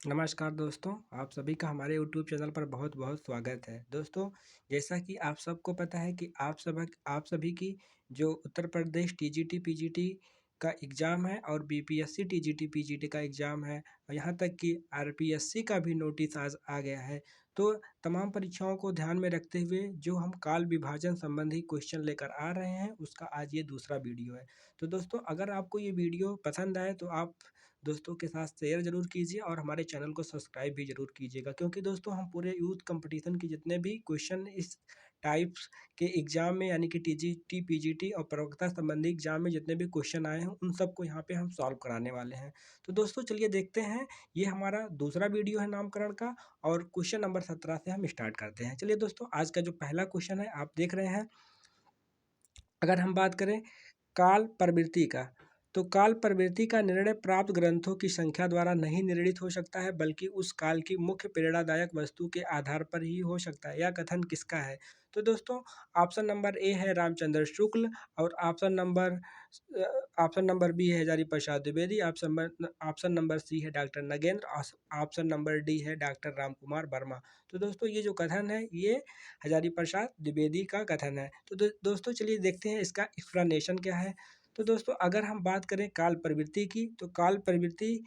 नमस्कार दोस्तों, आप सभी का हमारे यूट्यूब चैनल पर बहुत-बहुत स्वागत है। दोस्तों, जैसा कि आप सबको पता है कि आप सभी की जो उत्तर प्रदेश टीजीटी, पीजीटी का एग्ज़ाम है और बीपीएससी टीजीटी, पीजीटी का एग्ज़ाम है और यहाँ तक कि आरपीएससी का भी नोटिस आज आ गया है। तो तमाम परीक्षाओं को ध्यान में रखते हुए जो हम काल विभाजन संबंधी क्वेश्चन लेकर आ रहे हैं, उसका आज ये दूसरा वीडियो है। तो दोस्तों, अगर आपको ये वीडियो पसंद आए तो आप दोस्तों के साथ शेयर ज़रूर कीजिए और हमारे चैनल को सब्सक्राइब भी ज़रूर कीजिएगा, क्योंकि दोस्तों हम पूरे यूथ कंपटीशन के जितने भी क्वेश्चन इस टाइप्स के एग्ज़ाम में यानी कि टीजीटी, पीजीटी और प्रवक्ता संबंधी एग्ज़ाम में जितने भी क्वेश्चन आए हैं उन सबको यहाँ पे हम सॉल्व कराने वाले हैं। तो दोस्तों चलिए देखते हैं, ये हमारा दूसरा वीडियो है नामकरण का और क्वेश्चन नंबर 17 से हम स्टार्ट करते हैं। चलिए दोस्तों, आज का जो पहला क्वेश्चन है आप देख रहे हैं। अगर हम बात करें काल प्रवृत्ति का, तो काल प्रवृत्ति का निर्णय प्राप्त ग्रंथों की संख्या द्वारा नहीं निर्णित हो सकता है, बल्कि उस काल की मुख्य प्रेरणादायक वस्तु के आधार पर ही हो सकता है। यह कथन किसका है? तो दोस्तों, ऑप्शन नंबर ए है रामचंद्र शुक्ल और ऑप्शन नंबर बी है Hazari Prasad Dwivedi, option number C है doctor Nagendra, option number D है डॉक्टर रामकुमार वर्मा। तो दोस्तों ये जो कथन है ये हजारी प्रसाद द्विवेदी का कथन है। तो दोस्तों चलिए देखते हैं इसका एक्सप्लेनेशन क्या है। तो दोस्तों अगर हम बात करें काल प्रवृत्ति की, तो काल प्रवृत्ति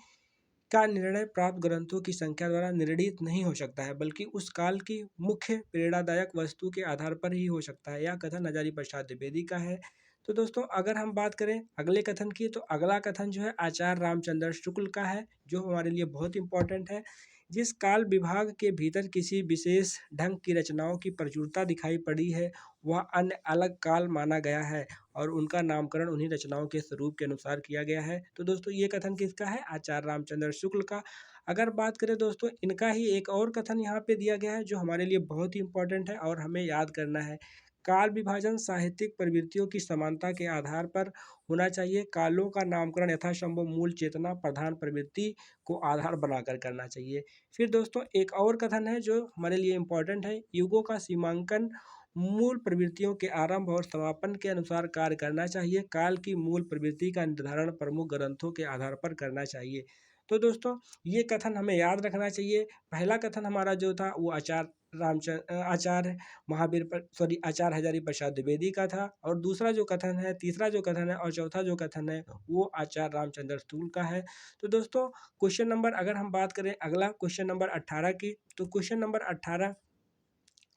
का निर्णय प्राप्त ग्रंथों की संख्या द्वारा निर्णीत नहीं हो सकता है, बल्कि उस काल की मुख्य प्रेरणादायक वस्तु के आधार पर ही हो सकता है। यह कथन हजारी प्रसाद द्विवेदी का है। तो दोस्तों अगर हम बात करें अगले कथन की, तो अगला कथन जो है आचार्य रामचंद्र शुक्ल का है, जो हमारे लिए बहुत इंपॉर्टेंट है। जिस काल विभाग के भीतर किसी विशेष ढंग की रचनाओं की प्रचुरता दिखाई पड़ी है, वह अन्य अलग काल माना गया है और उनका नामकरण उन्हीं रचनाओं के स्वरूप के अनुसार किया गया है। तो दोस्तों ये कथन किसका है? आचार्य रामचंद्र शुक्ल का। अगर बात करें दोस्तों, इनका ही एक और कथन यहाँ पे दिया गया है जो हमारे लिए बहुत ही इंपॉर्टेंट है और हमें याद करना है। काल विभाजन साहित्यिक प्रवृत्तियों की समानता के आधार पर होना चाहिए। कालों का नामकरण यथासंभव मूल चेतना प्रधान प्रवृत्ति को आधार बनाकर करना चाहिए। फिर दोस्तों एक और कथन है जो हमारे लिए इम्पोर्टेंट है, युगों का सीमांकन मूल प्रवृत्तियों के आरंभ और समापन के अनुसार कार्य करना चाहिए। काल की मूल प्रवृत्ति का निर्धारण प्रमुख ग्रंथों के आधार पर करना चाहिए। तो दोस्तों ये कथन हमें याद रखना चाहिए। पहला कथन हमारा जो था वो आचार्य महावीर पर सॉरी आचार्य हजारी प्रसाद द्विवेदी का था, और दूसरा जो कथन है, तीसरा जो कथन है और चौथा जो कथन है वो आचार्य रामचंद्र स्थूल का है। तो दोस्तों क्वेश्चन नंबर अगर हम बात करें अगला क्वेश्चन नंबर 18 की, तो क्वेश्चन नंबर 18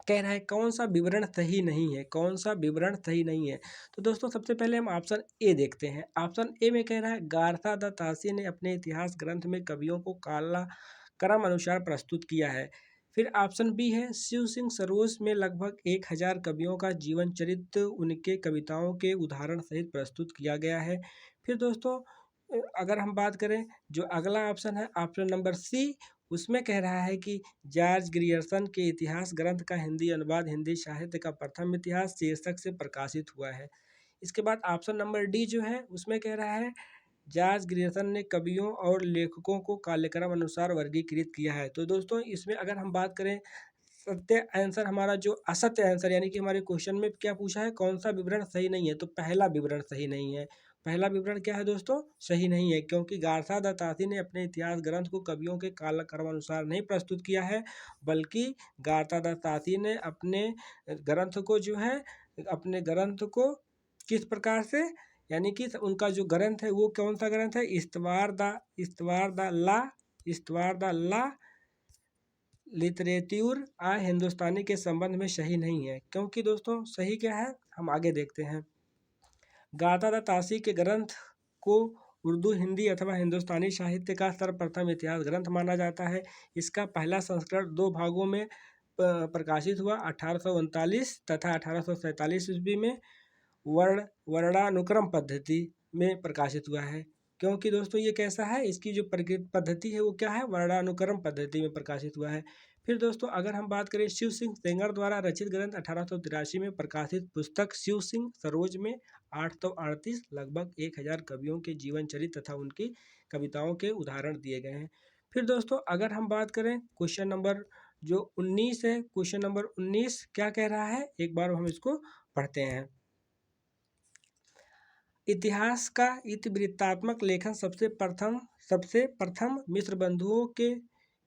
कह रहा है कौन सा विवरण सही नहीं है, कौन सा विवरण सही नहीं है। तो दोस्तों सबसे पहले हम ऑप्शन ए देखते हैं। ऑप्शन ए में कह रहा है गारथा द तासी ने अपने इतिहास ग्रंथ में कवियों को काला क्रम अनुसार प्रस्तुत किया है। फिर ऑप्शन बी है शिव सिंह सरोज में लगभग 1000 कवियों का जीवन चरित्र उनके कविताओं के उदाहरण सहित प्रस्तुत किया गया है। फिर दोस्तों अगर हम बात करें जो अगला ऑप्शन है ऑप्शन नंबर सी, उसमें कह रहा है कि जॉर्ज ग्रियर्सन के इतिहास ग्रंथ का हिंदी अनुवाद हिंदी साहित्य का प्रथम इतिहास शीर्षक से प्रकाशित हुआ है। इसके बाद ऑप्शन नंबर डी जो है उसमें कह रहा है जॉर्ज ग्रियर्सन ने कवियों और लेखकों को कालक्रम अनुसार वर्गीकृत किया है। तो दोस्तों इसमें अगर हम बात करें सत्य आंसर, हमारा जो असत्य आंसर यानी कि हमारे क्वेश्चन में क्या पूछा है कौन सा विवरण सही नहीं है, तो पहला विवरण सही नहीं है। पहला विवरण क्या है दोस्तों? सही नहीं है, क्योंकि गारथा द तासी ने अपने इतिहास ग्रंथ को कवियों के कालक्रम अनुसार नहीं प्रस्तुत किया है, बल्कि गारथा द तासी ने ग्रंथ को जो है अपने ग्रंथ को किस प्रकार से, यानी कि उनका जो ग्रंथ है वो कौन सा ग्रंथ है? इस्तवार द ला लिटरेट्यूर आ हिंदुस्तानी के संबंध में सही नहीं है। क्योंकि दोस्तों सही क्या है हम आगे देखते हैं। गाथा द तासी के ग्रंथ को उर्दू हिंदी अथवा हिंदुस्तानी साहित्य का सर्वप्रथम इतिहास ग्रंथ माना जाता है। इसका पहला संस्करण 2 भागों में प्रकाशित हुआ 1839 तथा 1847 ईस्वी में वर्णानुक्रम पद्धति में प्रकाशित हुआ है। क्योंकि दोस्तों ये कैसा है, इसकी जो प्रकृत पद्धति है वो क्या है, वर्णानुक्रम पद्धति में प्रकाशित हुआ है। फिर दोस्तों अगर हम बात करें शिव सिंह सेंगर द्वारा रचित ग्रंथ 1883 में प्रकाशित पुस्तक शिव सिंह सरोज में 838 लगभग 1000 कवियों के जीवन चरित्र तथा उनकी कविताओं के उदाहरण दिए गए हैं। फिर दोस्तों अगर हम बात करें क्वेश्चन नंबर जो 19 है, क्वेश्चन नंबर 19 क्या कह रहा है, एक बार हम इसको पढ़ते हैं। इतिहास का इतिवृत्तात्मक लेखन सबसे प्रथम मिस्र बंधुओं के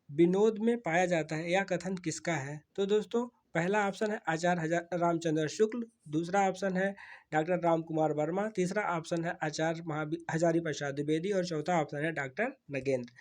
विनोद में पाया जाता है, यह कथन किसका है? तो दोस्तों पहला ऑप्शन है आचार्य रामचंद्र शुक्ल, दूसरा ऑप्शन है डॉक्टर राम कुमार वर्मा, तीसरा ऑप्शन है आचार्य हजारी प्रसाद द्विवेदी और चौथा ऑप्शन है डॉक्टर नगेंद्र।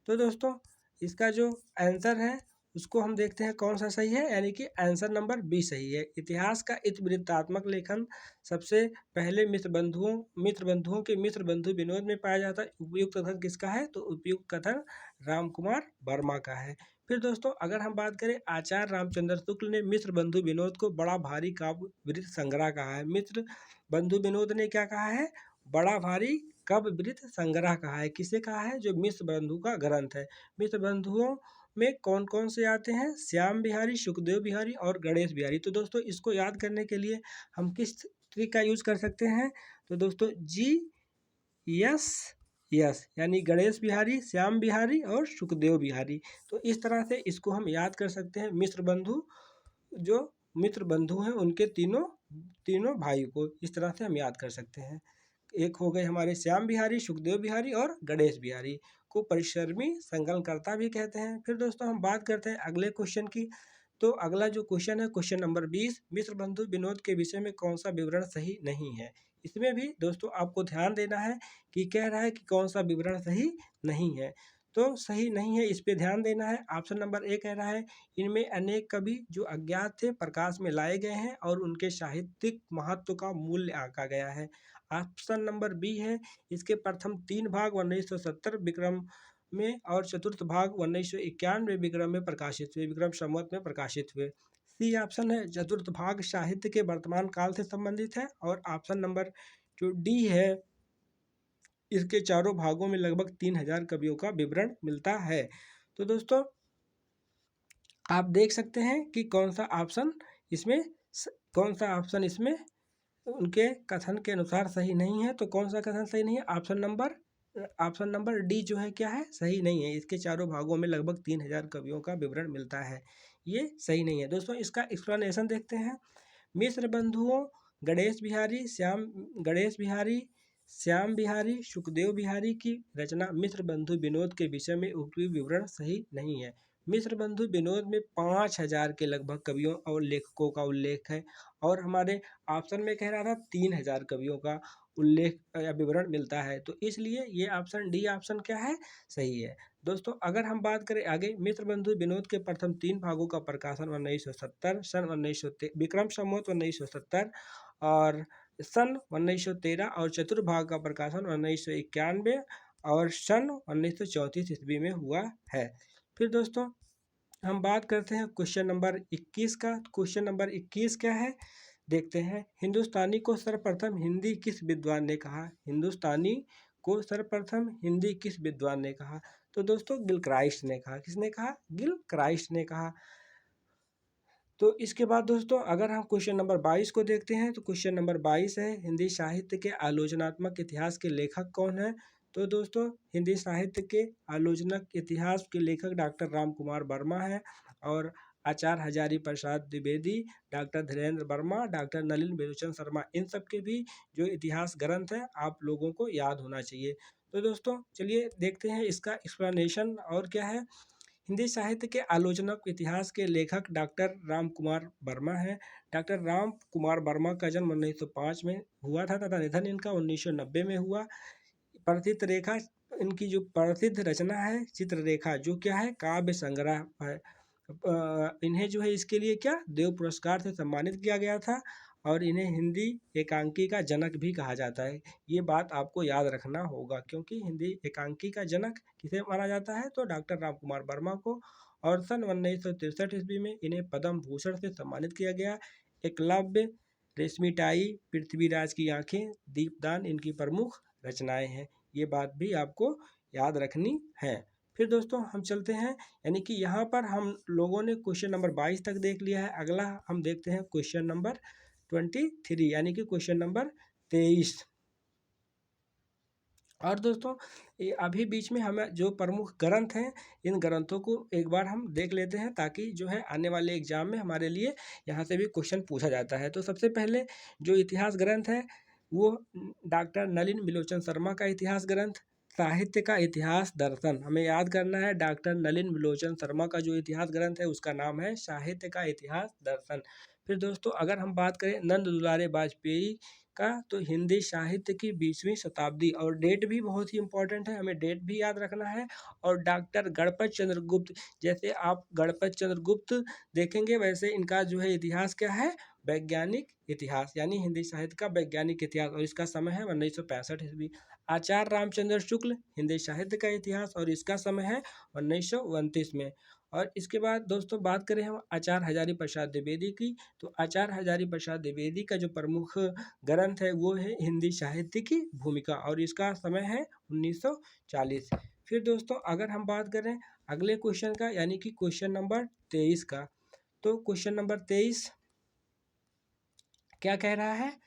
तो दोस्तों इसका जो आंसर है उसको हम देखते हैं कौन सा सही है, यानी कि आंसर नंबर बी सही है। इतिहास का इतिवृत्तात्मक लेखन सबसे पहले मित्र बंधुओं के मित्र बंधु विनोद में पाया जाता है। उपयुक्त कथन किसका है? तो उपयुक्त कथन राम कुमार वर्मा का है। फिर दोस्तों अगर हम बात करें, आचार्य रामचंद्र शुक्ल ने मित्र बंधु विनोद को बड़ा भारी काव्य वृत्त संग्रह कहा है। मित्र बंधु विनोद ने क्या कहा है? बड़ा भारी काव्य वृत्त संग्रह कहा है। किसे कहा है? जो मित्र बंधु का ग्रंथ है। मित्र बंधुओं में कौन कौन से आते हैं? श्याम बिहारी, सुखदेव बिहारी और गणेश बिहारी। तो दोस्तों इसको याद करने के लिए हम किस ट्रिक का यूज कर सकते हैं? तो दोस्तों GS यस, यानी गणेश बिहारी, श्याम बिहारी और सुखदेव बिहारी। तो इस तरह से इसको हम याद कर सकते हैं। मित्र बंधु, जो मित्र बंधु हैं उनके तीनों भाई को इस तरह से हम याद कर सकते हैं। एक हो गए हमारे श्याम बिहारी, सुखदेव बिहारी और गणेश बिहारी को परिश्रमी संकलनकर्ता भी कहते हैं। फिर दोस्तों हम बात करते हैं अगले क्वेश्चन की। तो अगला जो क्वेश्चन है क्वेश्चन नंबर 20, मित्र बंधु विनोद के विषय में कौन सा विवरण सही नहीं है? इसमें भी दोस्तों आपको ध्यान देना है कि कह रहा है कि कौन सा विवरण सही नहीं है। तो सही नहीं है, इस पे ध्यान देना है। ऑप्शन नंबर ए कह रहा है इनमें अनेक कवि जो अज्ञात थे प्रकाश में लाए गए हैं और उनके साहित्यिक महत्व का मूल्य आंका गया है। ऑप्शन नंबर बी है इसके प्रथम 3 भाग 1970 विक्रम में और चतुर्थ भाग 1991 विक्रम में प्रकाशित हुए, विक्रम संवत में प्रकाशित हुए। सी ऑप्शन है चतुर्थ भाग साहित्य के वर्तमान काल से संबंधित है। और ऑप्शन नंबर जो डी है इसके चारों भागों में लगभग 3000 कवियों का विवरण मिलता है। तो दोस्तों आप देख सकते हैं कि कौन सा ऑप्शन इसमें उनके कथन के अनुसार सही नहीं है। तो कौन सा कथन सही नहीं है? ऑप्शन नंबर डी जो है क्या है? सही नहीं है। इसके चारों भागों में लगभग 3000 कवियों का विवरण मिलता है, ये सही नहीं है। दोस्तों इसका एक्सप्लेनेशन देखते हैं। मिश्र बंधुओं गणेश बिहारी, श्याम बिहारी, सुखदेव बिहारी की रचना मिश्र बंधु विनोद के विषय में उपयुक्त विवरण सही नहीं है। मिश्र बंधु विनोद में 5000 के लगभग कवियों और लेखकों का उल्लेख है और हमारे ऑप्शन में कह रहा था 3000 कवियों का उल्लेख या विवरण मिलता है। तो इसलिए ये ऑप्शन डी ऑप्शन क्या है? सही है। दोस्तों अगर हम बात करें आगे, मित्र बंधु विनोद के प्रथम 3 भागों का प्रकाशन 1970 सन 1900 विक्रम संवत 1970 और सन 1913 और चतुर्भाग का प्रकाशन 1991 और सन 1934 ईस्वी में हुआ है। फिर दोस्तों हम बात करते हैं क्वेश्चन नंबर 21 का। क्वेश्चन नंबर 21 क्या है देखते हैं। हिंदुस्तानी को सर्वप्रथम हिंदी किस विद्वान ने कहा? हिंदुस्तानी को सर्वप्रथम हिंदी किस विद्वान ने कहा? तो दोस्तों गिलक्राइस्ट ने कहा। किसने कहा? गिलक्राइस्ट ने कहा। तो इसके बाद दोस्तों अगर हम क्वेश्चन नंबर 22 को देखते हैं तो क्वेश्चन नंबर 22 है हिंदी साहित्य के आलोचनात्मक इतिहास के लेखक कौन है? तो दोस्तों हिंदी साहित्य के आलोचनात्मक इतिहास के लेखक डॉक्टर राम कुमार वर्मा है और आचार्य हजारी प्रसाद द्विवेदी, डॉक्टर धीरेन्द्र वर्मा, डॉक्टर नलिन विलोचन शर्मा, इन सब के भी जो इतिहास ग्रंथ है आप लोगों को याद होना चाहिए। तो दोस्तों चलिए देखते हैं इसका एक्सप्लेनेशन और क्या है। हिंदी साहित्य के आलोचनात्मक इतिहास के लेखक डॉक्टर राम कुमार वर्मा हैं। डॉक्टर राम कुमार वर्मा का जन्म 1905 में हुआ था तथा निधन इनका 1990 में हुआ। प्रथित रेखा, इनकी जो प्रसिद्ध रचना है चित्ररेखा, जो क्या है? काव्य संग्रह है। इन्हें जो है इसके लिए क्या देव पुरस्कार से सम्मानित किया गया था और इन्हें हिंदी एकांकी का जनक भी कहा जाता है। ये बात आपको याद रखना होगा क्योंकि हिंदी एकांकी का जनक किसे माना जाता है? तो डॉक्टर राम कुमार वर्मा को। और सन 1963 ईस्वी में इन्हें पद्म भूषण से सम्मानित किया गया। एकलव्य, रेशमिताई, पृथ्वीराज की आंखें, दीपदान इनकी प्रमुख रचनाएं हैं। ये बात भी आपको याद रखनी है। फिर दोस्तों हम चलते हैं, यानी कि यहाँ पर हम लोगों ने क्वेश्चन नंबर 22 तक देख लिया है। अगला हम देखते हैं क्वेश्चन नंबर 23 यानी कि क्वेश्चन नंबर 23। और दोस्तों ये अभी बीच में हमें जो प्रमुख ग्रंथ हैं इन ग्रंथों को एक बार हम देख लेते हैं ताकि जो है आने वाले एग्जाम में हमारे लिए यहाँ से भी क्वेश्चन पूछा जाता है। तो सबसे पहले जो इतिहास ग्रंथ है वो डॉक्टर नलिन विलोचन शर्मा का इतिहास ग्रंथ, साहित्य का इतिहास दर्शन। हमें याद करना है डॉक्टर नलिन विलोचन शर्मा का जो इतिहास ग्रंथ है उसका नाम है साहित्य का इतिहास दर्शन। फिर दोस्तों अगर हम बात करें नंद दुलारे वाजपेयी का, तो हिंदी साहित्य की 20वीं शताब्दी, और डेट भी बहुत ही इंपॉर्टेंट है, हमें डेट भी याद रखना है। और डॉक्टर गणपत चंद्र गुप्त, जैसे आप गणपत चंद्र गुप्त देखेंगे वैसे इनका जो है इतिहास क्या है, वैज्ञानिक इतिहास, यानी हिंदी साहित्य का वैज्ञानिक इतिहास, और इसका समय है 1965 ईस्वी। आचार्य रामचंद्र शुक्ल, हिंदी साहित्य का इतिहास, और इसका समय है 1929 में। और इसके बाद दोस्तों बात करें हम आचार्य हजारी प्रसाद द्विवेदी की, तो आचार्य हजारी प्रसाद द्विवेदी का जो प्रमुख ग्रंथ है वो है हिंदी साहित्य की भूमिका, और इसका समय है 1940। फिर दोस्तों अगर हम बात करें अगले क्वेश्चन का, यानी कि क्वेश्चन नंबर 23 का, तो क्वेश्चन नंबर 23 क्या कह रहा है,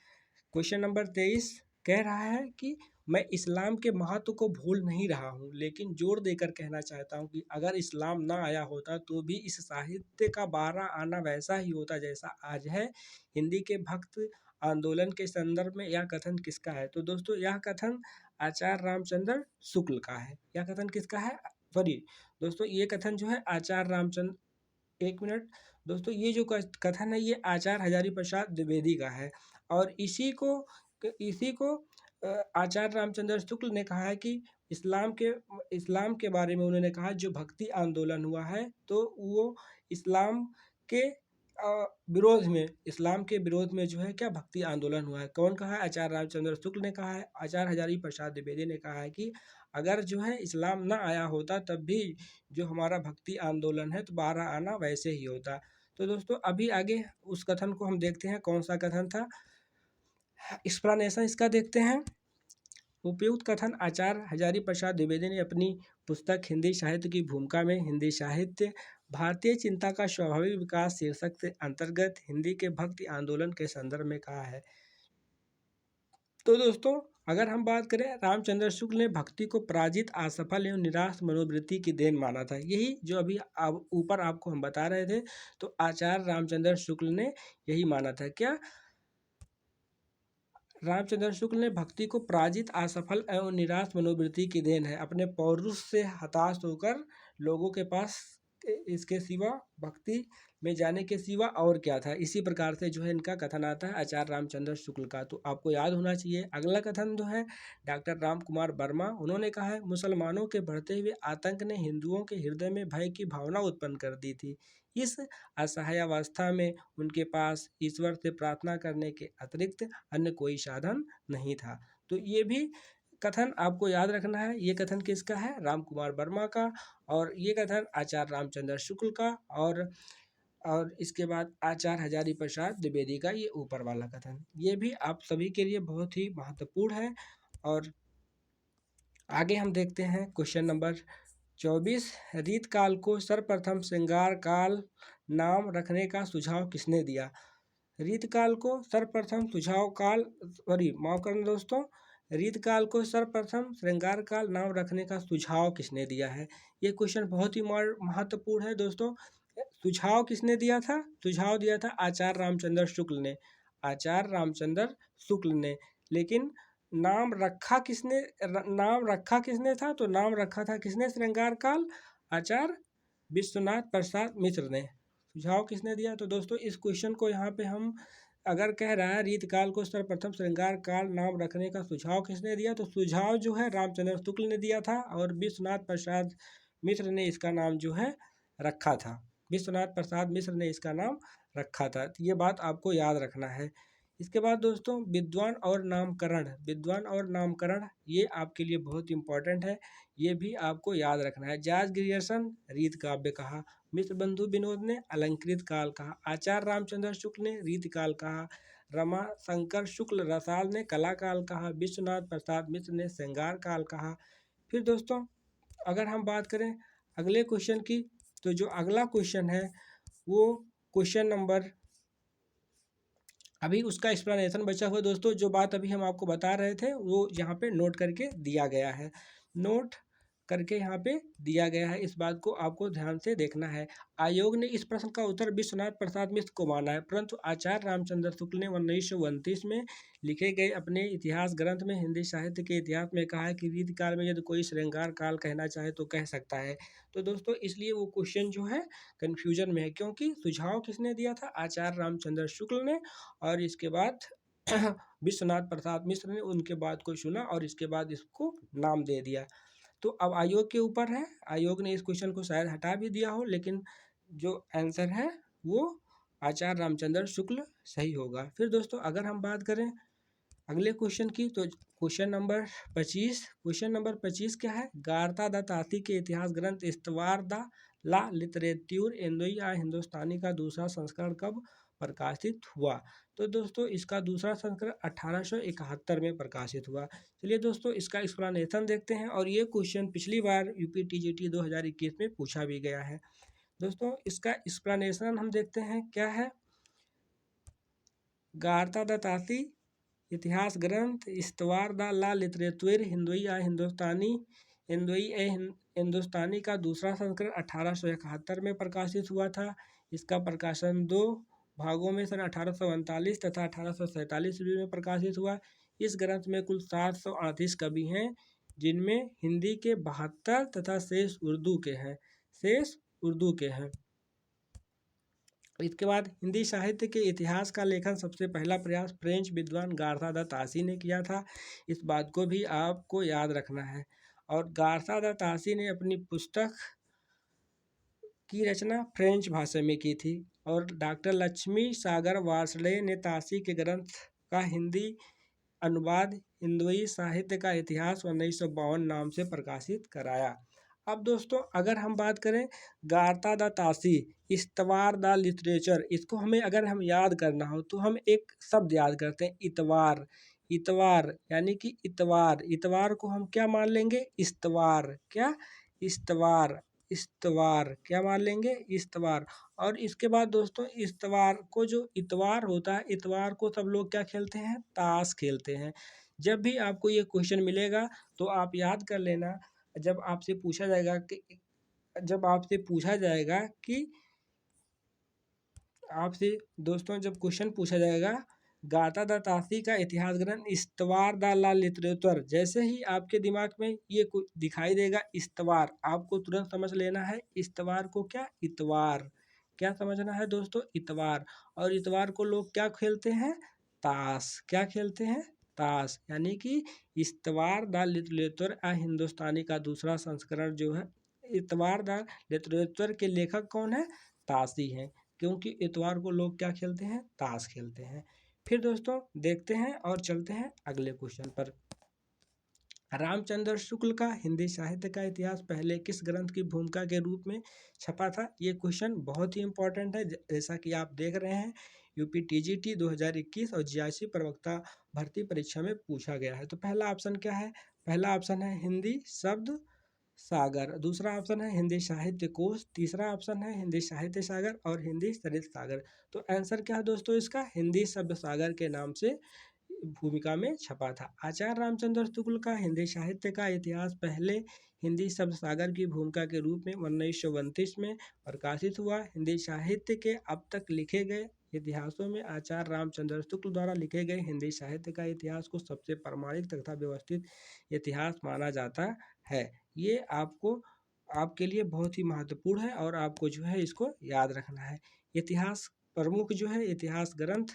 क्वेश्चन नंबर 23 कह रहा है कि मैं इस्लाम के महत्व को भूल नहीं रहा हूँ, लेकिन जोर देकर कहना चाहता हूँ कि अगर इस्लाम ना आया होता तो भी इस साहित्य का बारह आना वैसा ही होता जैसा आज है। हिंदी के भक्त आंदोलन के संदर्भ में यह कथन किसका है, तो दोस्तों यह कथन आचार्य रामचंद्र शुक्ल का है। यह कथन किसका है, सॉरी दोस्तों ये कथन जो है आचार्य रामचंद्र, एक मिनट दोस्तों, ये जो कथन है ये आचार्य हजारी प्रसाद द्विवेदी का है, और इसी को आचार्य रामचंद्र शुक्ल ने कहा है कि इस्लाम के बारे में उन्होंने कहा जो भक्ति आंदोलन हुआ है तो वो इस्लाम के विरोध में जो है क्या भक्ति आंदोलन हुआ है। कौन कहा है, आचार्य रामचंद्र शुक्ल ने कहा है। आचार्य हजारी प्रसाद द्विवेदी ने कहा है कि अगर जो है इस्लाम ना आया होता तब भी जो हमारा भक्ति आंदोलन है तो बारह आना वैसे ही होता। तो दोस्तों अभी आगे उस कथन को हम देखते हैं, कौन सा कथन था, एक्सप्लेनेशन इसका देखते हैं। उपयुक्त कथन आचार्य हजारी प्रसाद द्विवेदी ने अपनी पुस्तक हिंदी साहित्य की भूमिका में हिंदी साहित्य भारतीय चिंता का स्वाभाविक विकास शीर्षक से अंतर्गत हिंदी के भक्ति आंदोलन के संदर्भ में कहा है। तो दोस्तों अगर हम बात करें, रामचंद्र शुक्ल ने भक्ति को पराजित, असफल एवं निराश मनोवृत्ति की देन माना था। यही जो अभी ऊपर आपको हम बता रहे थे, तो आचार्य रामचंद्र शुक्ल ने यही माना था। क्या, रामचंद्र शुक्ल ने भक्ति को पराजित, असफल एवं निराश मनोवृत्ति की देन है। अपने पौरुष से हताश होकर लोगों के पास इसके सिवा भक्ति में जाने के सिवा और क्या था, इसी प्रकार से जो है इनका कथन आता है आचार्य रामचंद्र शुक्ल का। तो आपको याद होना चाहिए। अगला कथन जो है डॉक्टर राम कुमार वर्मा, उन्होंने कहा है मुसलमानों के बढ़ते हुए आतंक ने हिंदुओं के हृदय में भय की भावना उत्पन्न कर दी थी। इस असहाय अवस्था में उनके पास ईश्वर से प्रार्थना करने के अतिरिक्त अन्य कोई साधन नहीं था। तो ये भी कथन आपको याद रखना है। ये कथन किसका है, राम कुमार वर्मा का, और ये कथन आचार्य रामचंद्र शुक्ल का, और इसके बाद आचार्य हजारी प्रसाद द्विवेदी का ये ऊपर वाला कथन, ये भी आप सभी के लिए बहुत ही महत्वपूर्ण है। और आगे हम देखते हैं क्वेश्चन नंबर 24, रीत काल को सर्वप्रथम श्रृंगार काल नाम रखने का सुझाव किसने दिया। रीतकाल को सर्वप्रथम माफ करना दोस्तों, रीतकाल को सर्वप्रथम श्रृंगार काल नाम रखने का सुझाव किसने दिया है। ये क्वेश्चन बहुत ही महत्वपूर्ण है दोस्तों। सुझाव किसने दिया था, सुझाव दिया था आचार्य रामचंद्र शुक्ल ने, आचार्य रामचंद्र शुक्ल ने। लेकिन नाम रखा किसने था, तो नाम रखा था किसने श्रृंगार काल, आचार्य विश्वनाथ प्रसाद मिश्र ने। सुझाव किसने दिया, तो दोस्तों इस क्वेश्चन को यहाँ पे हम अगर कह रहा है रीतकाल को सर्वप्रथम श्रृंगार काल नाम रखने का सुझाव किसने दिया, तो सुझाव जो है रामचंद्र शुक्ल ने दिया था, और विश्वनाथ प्रसाद मिश्र ने इसका नाम जो है रखा था। विश्वनाथ प्रसाद मिश्र ने इसका नाम रखा था। तो ये बात आपको याद रखना है। इसके बाद दोस्तों विद्वान और नामकरण, ये आपके लिए बहुत इंपॉर्टेंट है, ये भी आपको याद रखना है। जॉर्ज ग्रियर्सन रीत काव्य कहा, मिश्र बंधु विनोद ने अलंकृत काल कहा, आचार्य रामचंद्र शुक्ल ने रीत काल कहा, रमा शंकर शुक्ल रसाल ने कला काल कहा, विश्वनाथ प्रसाद मिश्र ने श्रृंगार काल कहा। फिर दोस्तों अगर हम बात करें अगले क्वेश्चन की, तो जो अगला क्वेश्चन है वो क्वेश्चन नंबर, अभी उसका एक्सप्लेनेशन बचा हुआ दोस्तों, जो बात अभी हम आपको बता रहे थे वो यहाँ पे नोट करके दिया गया है। नोट करके यहाँ पे दिया गया है। इस बात को आपको ध्यान से देखना है। आयोग ने इस प्रश्न का उत्तर विश्वनाथ प्रसाद मिश्र को माना है, परंतु आचार्य रामचंद्र शुक्ल ने 1929 में लिखे गए अपने इतिहास ग्रंथ में हिंदी साहित्य के इतिहास में कहा है कि रीति काल में यदि कोई श्रृंगार काल कहना चाहे तो कह सकता है। तो दोस्तों इसलिए वो क्वेश्चन जो है कन्फ्यूजन में है, क्योंकि सुझाव किसने दिया था? आचार्य रामचंद्र शुक्ल ने, और इसके बाद विश्वनाथ प्रसाद मिश्र ने उनके बात को सुना और इसके बाद इसको नाम दे दिया। तो अब आयोग के ऊपर है, आयोग ने इस क्वेश्चन को शायद हटा भी दिया हो, लेकिन जो आंसर है वो आचार्य रामचंद्र शुक्ल सही होगा। फिर दोस्तों अगर हम बात करें अगले क्वेश्चन की, तो क्वेश्चन नंबर 25, क्वेश्चन नंबर 25 क्या है? गारता द ताती के इतिहास ग्रंथ इस्तवार द ला लिटरेट्यूर इंदोई आ हिंदुस्तानी का दूसरा संस्करण कब प्रकाशित हुआ? तो दोस्तों इसका दूसरा संस्करण 1871 में प्रकाशित हुआ। चलिए दोस्तों इसका एक्सप्लेनेशन देखते हैं, और ये क्वेश्चन पिछली बार यूपी टीजीटी 2021 में पूछा भी गया है। दोस्तों इसका एक्सप्लेनेशन हम देखते हैं क्या है। गारता द ताती इतिहास ग्रंथ इस्तवार द ला लिटरेचर हिंदुई आ हिंदुस्तानी का दूसरा संस्करण 1871 में प्रकाशित हुआ था। इसका प्रकाशन 2 भागों में सन 1839 तथा 1847 ईस्वी में प्रकाशित हुआ। इस ग्रंथ में कुल 738 कवि हैं, जिनमें हिंदी के 72 तथा शेष उर्दू के हैं। इसके बाद हिंदी साहित्य के इतिहास का लेखन सबसे पहला प्रयास फ्रेंच विद्वान गारथा द तासी ने किया था। इस बात को भी आपको याद रखना है। और गारथा द तासी ने अपनी पुस्तक की रचना फ्रेंच भाषा में की थी। और डॉक्टर लक्ष्मी सागर वार्ष्णेय ने तासी के ग्रंथ का हिंदी अनुवाद हिंदुई साहित्य का इतिहास 1952 नाम से प्रकाशित कराया। अब दोस्तों अगर हम बात करें गारता द तासी इस्तवार द लिटरेचर, इसको हमें अगर हम याद करना हो तो हम एक शब्द याद करते हैं इतवार। इतवार यानी कि इतवार, इतवार को हम क्या मान लेंगे? इस्तवार। क्या? इस्तवार। इस्तवार क्या मान लेंगे? इस्तवार। और इसके बाद दोस्तों इस्तवार को जो इतवार होता है, इतवार को सब लोग क्या खेलते हैं? ताश खेलते हैं। जब भी आपको ये क्वेश्चन मिलेगा तो आप याद कर लेना, जब आपसे पूछा जाएगा कि आपसे दोस्तों जब क्वेश्चन पूछा जाएगा गारता द तासी का इतिहास ग्रंथ इस्तवार द ला लिटरेचर, जैसे ही आपके दिमाग में ये दिखाई देगा इस्तवार, आपको तुरंत समझ लेना है इस्तवार को क्या? इतवार। क्या समझना है दोस्तों? इतवार। और इतवार को लोग क्या खेलते हैं? ताश। क्या खेलते हैं? ताश। यानी कि इस्तवार द लिटरेचर आ हिंदुस्तानी का दूसरा संस्करण जो है, इतवार द लिटरेचर के लेखक कौन है? तासी हैं, क्योंकि इतवार को लोग क्या खेलते हैं? ताश खेलते हैं। फिर दोस्तों देखते हैं और चलते हैं अगले क्वेश्चन पर। रामचंद्र शुक्ल का हिंदी साहित्य का इतिहास पहले किस ग्रंथ की भूमिका के रूप में छपा था? ये क्वेश्चन बहुत ही इंपॉर्टेंट है। जैसा कि आप देख रहे हैं यूपी टीजीटी 2021 और जीआईसी प्रवक्ता भर्ती परीक्षा में पूछा गया है। तो पहला ऑप्शन क्या है? पहला ऑप्शन है हिंदी शब्द सागर, दूसरा ऑप्शन है हिंदी साहित्य कोश, तीसरा ऑप्शन है हिंदी साहित्य सागर और हिंदी सरित सागर। तो आंसर क्या है दोस्तों इसका? हिंदी शब्द सागर के नाम से भूमिका में छपा था। आचार्य रामचंद्र शुक्ल का हिंदी साहित्य का इतिहास पहले हिंदी शब्द सागर की भूमिका के रूप में 1932 में प्रकाशित हुआ। हिंदी साहित्य के अब तक लिखे गए इतिहासों में आचार्य रामचंद्र शुक्ल द्वारा लिखे गए हिंदी साहित्य का इतिहास को सबसे प्रामाणिक तथा व्यवस्थित इतिहास माना जाता है। ये आपके लिए बहुत ही महत्वपूर्ण है और आपको जो है इसको याद रखना है। इतिहास प्रमुख जो है इतिहास ग्रंथ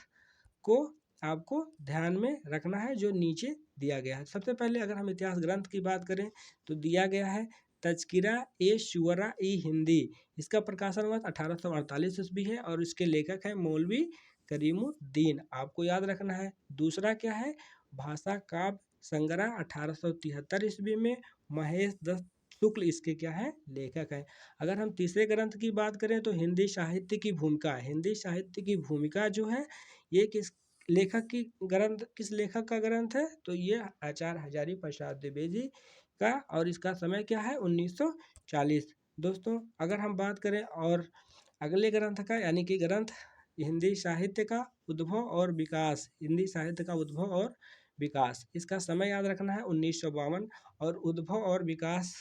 को आपको ध्यान में रखना है जो नीचे दिया गया है। सबसे पहले अगर हम इतिहास ग्रंथ की बात करें तो दिया गया है तज़किरा ए शुअरा ई हिंदी। इसका प्रकाशन हुआ 1848 ईस्वी है और इसके लेखक हैं मौलवी करीमुद्दीन। आपको याद रखना है। दूसरा क्या है? भाषा काव्य संग्रह 1873 ईस्वी में महेश दत्त शुक्ल इसके क्या है? लेखक हैं। अगर हम तीसरे ग्रंथ की बात करें तो हिंदी साहित्य की भूमिका, हिंदी साहित्य की भूमिका जो है ये किस लेखक का ग्रंथ है? तो ये आचार्य हजारी प्रसाद द्विवेदी का, और इसका समय क्या है? 1940। दोस्तों अगर हम बात करें और अगले ग्रंथ का, यानी कि ग्रंथ हिंदी साहित्य का उद्भव और विकास, हिंदी साहित्य का उद्भव और विकास, इसका समय याद रखना है 1952। और उद्भव और विकास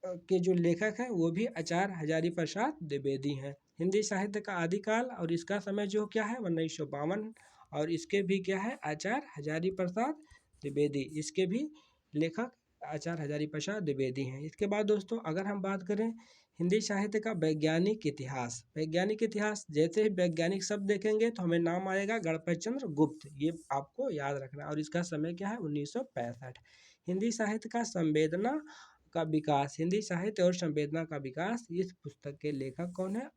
के जो लेखक हैं वो भी आचार्य हजारी प्रसाद द्विवेदी हैं। हिंदी साहित्य का आदिकाल और इसका समय जो क्या है 1952, और इसके भी क्या है आचार्य हजारी प्रसाद द्विवेदी, इसके भी लेखक आचार्य हजारी प्रसाद द्विवेदी हैं। इसके बाद दोस्तों अगर हम बात करें हिंदी साहित्य का वैज्ञानिक इतिहास, वैज्ञानिक इतिहास जैसे ही वैज्ञानिक शब्द देखेंगे तो हमें नाम आएगा गणपत चंद्र गुप्त, ये आपको याद रखना है, और इसका समय क्या है 1965। हिंदी साहित्य का संवेदना का विकास, हिंदी साहित्य और संवेदना का विकास, इस पुस्तक के लेखक कौन है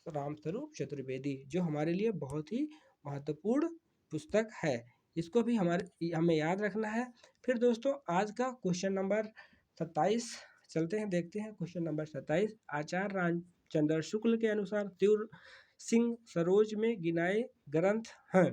रामस्वरूप चतुर्वेदी, जो हमारे लिए बहुत ही महत्वपूर्ण पुस्तक है, इसको भी हमें याद रखना है। फिर दोस्तों आज का क्वेश्चन नंबर 27 चलते हैं, देखते हैं क्वेश्चन नंबर 27। आचार्य रामचंद्र शुक्ल के अनुसार तीव्र सिंह सरोज में गिनाए ग्रंथ हैं।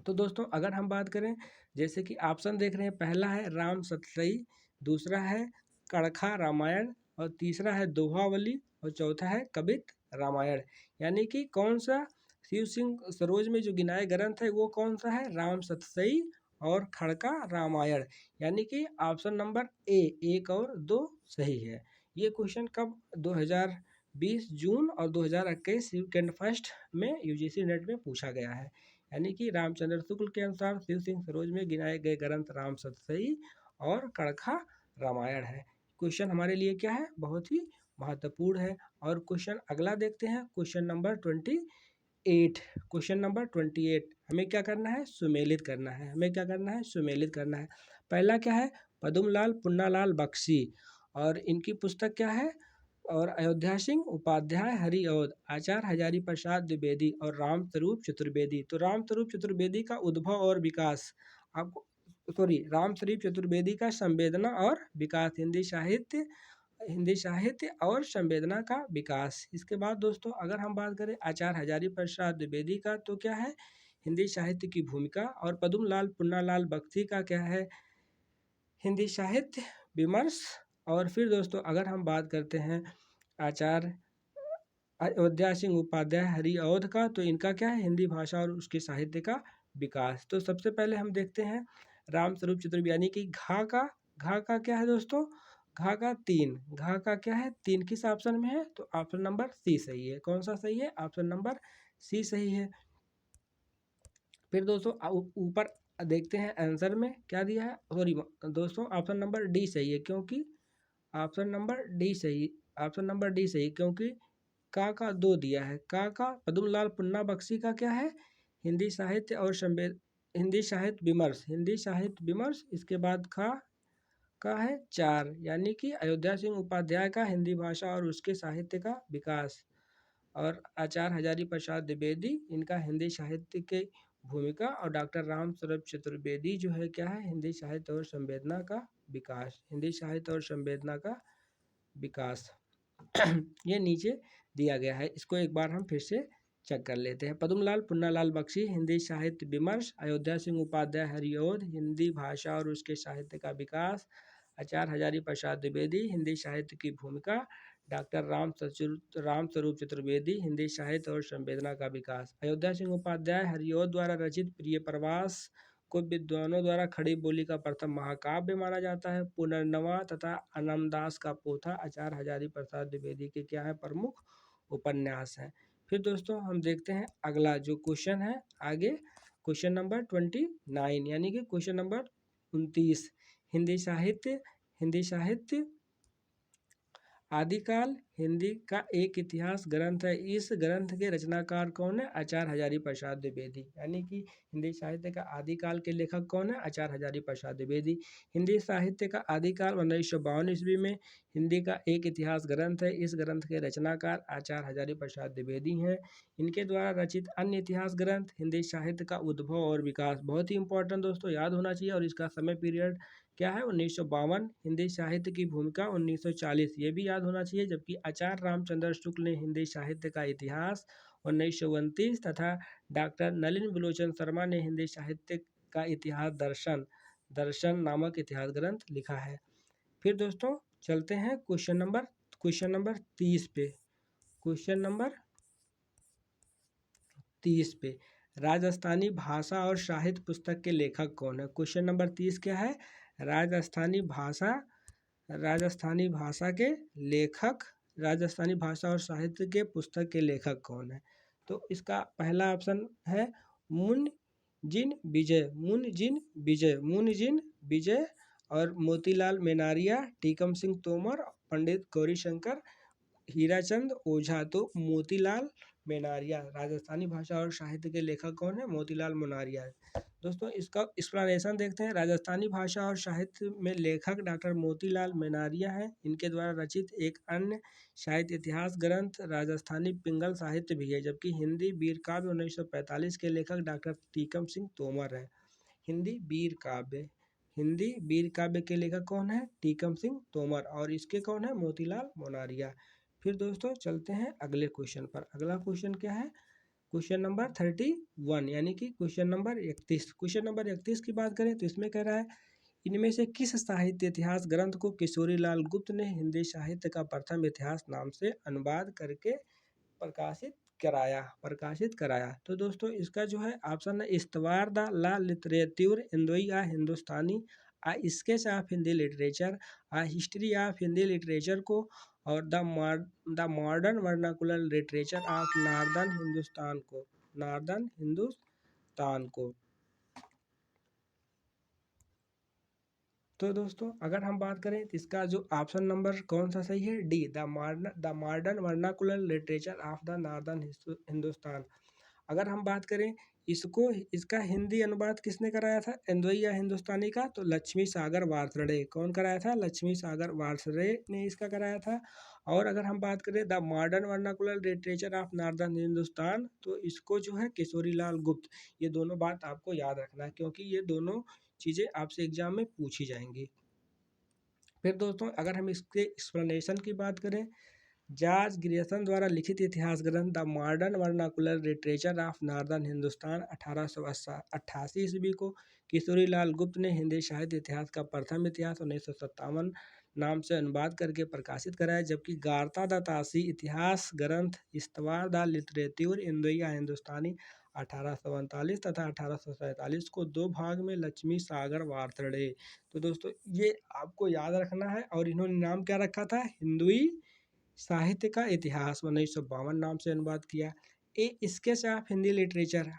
तो दोस्तों अगर हम बात करें जैसे कि ऑप्शन देख रहे हैं, पहला है राम सतसई, दूसरा है कड़खा रामायण, और तीसरा है दोहावली, और चौथा है कबित रामायण। यानी कि कौन सा शिव सिंह सरोज में जो गिनाए ग्रंथ है वो कौन सा है राम सतसई और खड़का रामायण, यानी कि ऑप्शन नंबर ए 1 और 2 सही है। ये क्वेश्चन कब 2020 जून और 2021 वीकेंड फर्स्ट में यूजीसी नेट में पूछा गया है। यानी कि रामचंद्र शुक्ल के अनुसार शिव सिंह सरोज में गिनाए गए ग्रंथ राम सतसई और कड़खा रामायण है। क्वेश्चन हमारे लिए क्या है बहुत ही महत्वपूर्ण है। और क्वेश्चन अगला देखते हैं, क्वेश्चन नंबर 28। क्वेश्चन नंबर 28 हमें क्या करना है सुमेलित करना है, हमें क्या करना है सुमेलित करना है। पहला क्या है पद्मलाल पुन्नालाल बख्शी, और इनकी पुस्तक क्या है, और अयोध्या सिंह उपाध्याय हरिऔध, आचार्य हजारी प्रसाद द्विवेदी और रामस्वरूप चतुर्वेदी। तो रामस्वरूप चतुर्वेदी का उद्भव और विकास, आपको रामस्वरूप चतुर्वेदी का संवेदना और विकास, हिंदी साहित्य और संवेदना का विकास। इसके बाद दोस्तों अगर हम बात करें आचार्य हजारी प्रसाद द्विवेदी का, तो क्या है हिंदी साहित्य की भूमिका, और पद्मलाल पुन्नालाल बख्शी का क्या है हिंदी साहित्य विमर्श। और फिर दोस्तों अगर हम बात करते हैं आचार्य अयोध्या सिंह उपाध्याय हरिऔध का, तो इनका क्या है हिंदी भाषा और उसके साहित्य का विकास। तो सबसे पहले हम देखते हैं रामस्वरूप चतुर्वेदी, यानी कि घा का क्या है दोस्तों, घा का 3, घा का क्या है 3 किस ऑप्शन में है, तो ऑप्शन नंबर सी सही है। कौन सा सही है ऑप्शन नंबर सी सही है। फिर दोस्तों ऊपर देखते हैं आंसर में क्या दिया है, सॉरी दोस्तों ऑप्शन नंबर डी सही है, क्योंकि ऑप्शन नंबर डी सही, ऑप्शन नंबर डी सही, क्योंकि का 2 दिया है। का पद्मलाल पुन्ना बख्शी का क्या है हिंदी साहित्य और हिंदी साहित्य विमर्श, हिंदी साहित्य विमर्श। इसके बाद खा का है 4, यानी कि अयोध्या सिंह उपाध्याय का हिंदी भाषा और उसके साहित्य का विकास, और आचार्य हजारी प्रसाद द्विवेदी इनका हिंदी साहित्य के भूमिका, और डॉक्टर रामस्वरूप चतुर्वेदी जो है क्या है हिंदी साहित्य और संवेदना का विकास, हिंदी साहित्य और संवेदना का विकास। ये नीचे दिया गया है, इसको एक बार हम फिर से चेक कर लेते हैं। पद्मलाल पुन्नालाल बख्शी हिंदी साहित्य विमर्श, अयोध्या सिंह उपाध्याय हरिऔध हिंदी भाषा और उसके साहित्य का विकास, आचार्य हजारी प्रसाद द्विवेदी हिंदी साहित्य की भूमिका, डॉक्टर रामस्वरूप चतुर्वेदी हिंदी साहित्य और संवेदना का विकास। अयोध्या सिंह उपाध्याय हरिऔध द्वारा रचित प्रिय प्रवास को विद्वानों द्वारा खड़ी बोली का प्रथम महाकाव्य माना जाता है। पुनर्नवा तथा अनमदास का पोथा आचार्य हजारी प्रसाद द्विवेदी के क्या है प्रमुख उपन्यास हैं। फिर दोस्तों हम देखते हैं अगला जो क्वेश्चन है आगे, क्वेश्चन नंबर 29, यानी कि क्वेश्चन नंबर 29। हिंदी साहित्य आदिकाल हिंदी का एक इतिहास ग्रंथ है। इस ग्रंथ के रचनाकार कौन है आचार्य हजारी प्रसाद द्विवेदी, यानी कि हिंदी साहित्य का आदिकाल के लेखक कौन है आचार्य हजारी प्रसाद द्विवेदी। हिंदी साहित्य का आदिकाल 1952 ईस्वी में हिंदी का एक इतिहास ग्रंथ है। इस ग्रंथ के रचनाकार आचार्य हजारी प्रसाद द्विवेदी हैं। इनके द्वारा रचित अन्य इतिहास ग्रंथ हिंदी साहित्य का उद्भव और विकास, बहुत ही इंपॉर्टेंट दोस्तों याद होना चाहिए, और इसका समय पीरियड क्या है 1952। हिंदी साहित्य की भूमिका 1940, ये भी याद होना चाहिए। जबकि आचार्य रामचंद्र शुक्ल ने हिंदी साहित्य का इतिहास 1929 तथा डॉक्टर नलिन विलोचन शर्मा ने हिंदी साहित्य का इतिहास दर्शन नामक इतिहास ग्रंथ लिखा है। फिर दोस्तों चलते हैं क्वेश्चन नंबर 30 पे। क्वेश्चन नंबर 30 पे राजस्थानी भाषा और साहित्य पुस्तक के लेखक कौन है। क्वेश्चन नंबर 30 क्या है राजस्थानी भाषा राजस्थानी भाषा के लेखक, राजस्थानी भाषा और साहित्य के पुस्तक के लेखक कौन है? तो इसका पहला ऑप्शन है मुनजिन विजय, मुनजिन विजय, मुनजिन विजय और मोतीलाल मेनारिया, टीकम सिंह तोमर, पंडित गौरीशंकर, हीराचंद ओझा। तो मोतीलाल मेनारिया, राजस्थानी भाषा और साहित्य के लेखक कौन है? मोतीलाल मेनारिया है। दोस्तों इसका एक्सप्लेनेशन देखते हैं। राजस्थानी भाषा और साहित्य में लेखक डॉक्टर मोतीलाल मेनारिया हैं। इनके द्वारा रचित एक अन्य साहित्य इतिहास ग्रंथ राजस्थानी पिंगल साहित्य भी है, जबकि हिंदी वीर काव्य 1945 के लेखक डॉक्टर टीकम सिंह तोमर हैं। हिंदी वीर काव्य, हिंदी वीर काव्य के लेखक कौन है? टीकम सिंह तोमर, और इसके कौन है? मोतीलाल मेनारिया। फिर दोस्तों चलते हैं अगले क्वेश्चन पर। अगला क्वेश्चन क्या है? क्वेश्चन नंबर 31, यानी कि क्वेश्चन नंबर 31। क्वेश्चन नंबर 31 की बात करें तो इसमें कह रहा है, इनमें से किस साहित्य इतिहास ग्रंथ को किशोरीलाल गुप्त ने हिंदी साहित्य का प्रथम इतिहास नाम से अनुवाद करके प्रकाशित कराया? तो दोस्तों इसका जो है ऑप्शन है इस्तवार द ला लिटरेच्योर इंदोई आ हिंदुस्तानी, a sketch of Hindi literature, a history of Hindi literature को, और the modern vernacular literature of northern Hindustan को। तो दोस्तों अगर हम बात करें तो इसका जो ऑप्शन नंबर कौन सा सही है? D, the modern vernacular literature of the northern Hindustan. अगर हम बात करें इसका हिंदी अनुवाद किसने कराया था इंदोई या हिंदुस्तानी का? तो लक्ष्मी सागर वार्ष्णेय। कौन कराया था? लक्ष्मी सागर वार्ष्णेय ने इसका कराया था। और अगर हम बात करें the modern vernacular literature of northern Hindustan, तो इसको जो है किशोरीलाल गुप्त। ये दोनों बात आपको याद रखना है, क्योंकि ये दोनों चीज़ें आपसे एग्जाम में पूछी जाएंगी। फिर दोस्तों अगर हम इसके एक्सप्लेनेशन की बात करें, जॉर्ज ग्रियर्सन द्वारा लिखित इतिहास ग्रंथ the modern vernacular literature of northern Hindustan 1888 ईस्वी को किशोरीलाल गुप्त ने हिंदी साहित्य इतिहास का प्रथम इतिहास 1957 नाम से अनुवाद करके प्रकाशित कराया, जबकि गारता द तासी इतिहास ग्रंथ इस्तवार द लिटरेच्योर इंदोई हिंदुस्तानी 1839 तथा 1847 को दो भाग में लक्ष्मी सागर वार्ष्णेय। तो दोस्तों ये आपको याद रखना है। और इन्होंने नाम क्या रखा था? हिंदुई साहित्य का इतिहास 1952 नाम से अनुवाद किया। ए स्केच ऑफ हिंदी लिटरेचर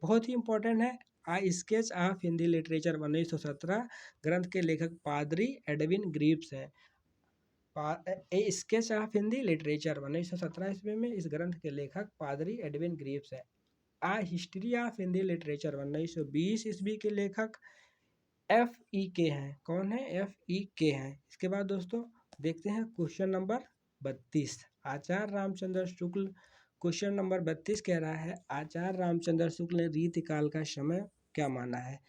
बहुत ही इंपॉर्टेंट है। स्केच ऑफ हिंदी लिटरेचर 1917 ग्रंथ के लेखक पादरी एडविन ग्रीव्स हैं। ए स्केच ऑफ हिंदी लिटरेचर 1917 ईस्वी में इस ग्रंथ के लेखक पादरी एडविन ग्रीव्स हैं। आ हिस्ट्री ऑफ हिंदी लिटरेचर 1920 ईस्वी के लेखक FE हैं। कौन है? FE हैं। इसके बाद दोस्तों देखते हैं क्वेश्चन नंबर 32, आचार्य रामचंद्र शुक्ल। क्वेश्चन नंबर 32 कह रहा है, आचार्य रामचंद्र शुक्ल ने रीतिकाल का समय क्या माना है?